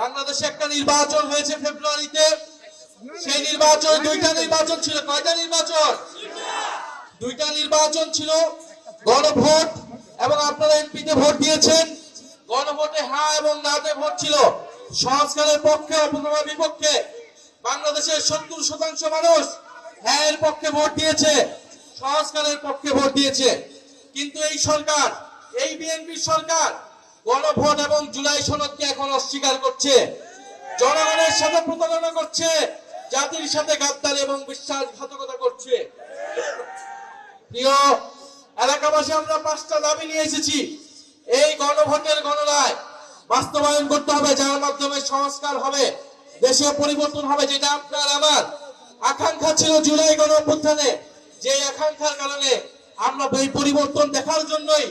বাংলাদেশে একটা নির্বাচন হয়েছে ফেব্রুয়ারিতে। সেই নির্বাচন দুইটা নির্বাচন ছিল। কয়টা নির্বাচন? দুইটা নির্বাচন ছিল, গণভোট এবং আপনারা এমপিতে ভোট দিয়েছেন। গণভোটে হ্যাঁ এবং নাতে ভোট ছিল। সংস্কারের পক্ষে অথবা বিপক্ষে বাংলাদেশের 70% মানুষ হ্যাঁ এর পক্ষে ভোট দিয়েছে, সংস্কারের পক্ষে ভোট দিয়েছে। কিন্তু এই সরকার, এই বিএনপি সরকার গণভোট এবং জুলাই সনদকে এখন অস্বীকার করছে, জনগণের সাথে প্রতারণা করছে, জাতির সাথে গাদ্দারি এবং বিশ্বাসঘাতকতা করছে। প্রিয় এলাকাবাসী, আমরা 5টা দাবি নিয়ে এসেছি। এই গণভোটের গণরায় বাস্তবায়ন করতে হবে, যার মাধ্যমে সংস্কার হবে, দেশে পরিবর্তন হবে, যেটা আপনার আমার আকাঙ্ক্ষা ছিল জুলাই গণঅভ্যুত্থানে। যে আকাঙ্ক্ষার কারণে আমরা এই পরিবর্তন দেখার জন্যই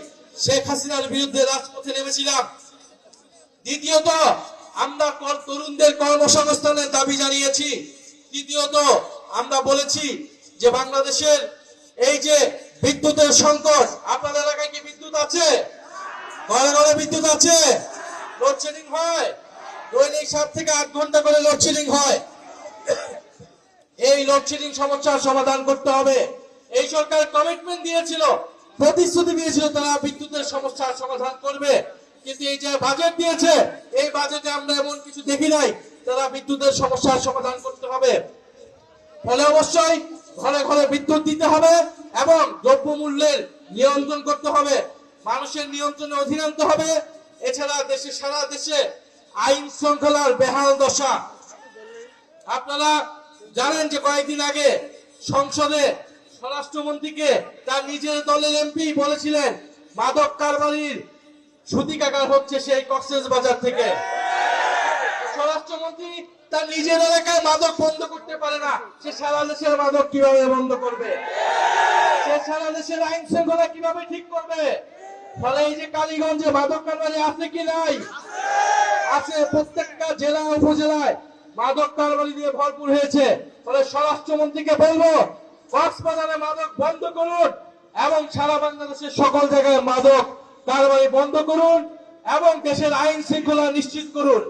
শেখ হাসিনার বিরুদ্ধে রাজপথে নেমেছিলাম। দ্বিতীয়ত, আমরা তরুণদের কর্মসংস্থানের দাবি জানিয়েছি। তৃতীয়ত, আমরা বলেছি যে বাংলাদেশের এই যে বিদ্যুতের সংকট, আপনাদের এলাকায় কি বিদ্যুৎ আছে? ঘরে ঘরে বিদ্যুৎ আছে? লোডশেডিং হয়, দৈনিক 7 থেকে 8 ঘন্টা করে লোডশেডিং হয়। এই লোডশেডিং সমস্যার সমাধান করতে হবে। এই সরকার কমিটমেন্ট দিয়েছিল, প্রতিশ্রুতি দিয়েছিল তারা বিদ্যুতের সমস্যার সমাধান করবে, কিন্তু এই যে বাজেট দিয়েছে, এই বাজেটে আমরা এমন কিছু দেখি নাই তারা বিদ্যুতের সমস্যার সমাধান করতে হবে। ফলে অবশ্যই ঘরে ঘরে বিদ্যুৎ দিতে হবে এবং দ্রব্যমূল্যের নিয়ন্ত্রণ করতে হবে, মানুষের নিয়ন্ত্রণে অধীন আনতে হবে। এছাড়া সারা দেশে আইন শৃঙ্খলার বেহাল দশা। আপনারা জানেন যে কয়েকদিন আগে সংসদে স্বরাষ্ট্রমন্ত্রীকে তার নিজের দলের এমপি বলেছিলেন মাদক কারবারির সূতিকাগার হচ্ছে সেই কক্সবাজার থেকে। স্বরাষ্ট্রমন্ত্রী তার নিজের এলাকায় মাদক বন্ধ করতে পারে না, সে সারা দেশের মাদক কিভাবে বন্ধ করবে? সে সারা দেশের আইন শৃঙ্খলা কিভাবে ঠিক করবে? ফলে এই যে কালীগঞ্জে মাদক কারবারি আছে কি নাই? আছে। প্রত্যেকটা জেলা উপজেলায় মাদক কারবারি দিয়ে ভরপুর হয়েছে। ফলে স্বরাষ্ট্রমন্ত্রীকে বলবো কক্সবাজারে মাদক বন্ধ করুন এবং সারা বাংলাদেশের সকল জায়গায় মাদক কারবারি বন্ধ করুন এবং দেশের আইন শৃঙ্খলা নিশ্চিত করুন।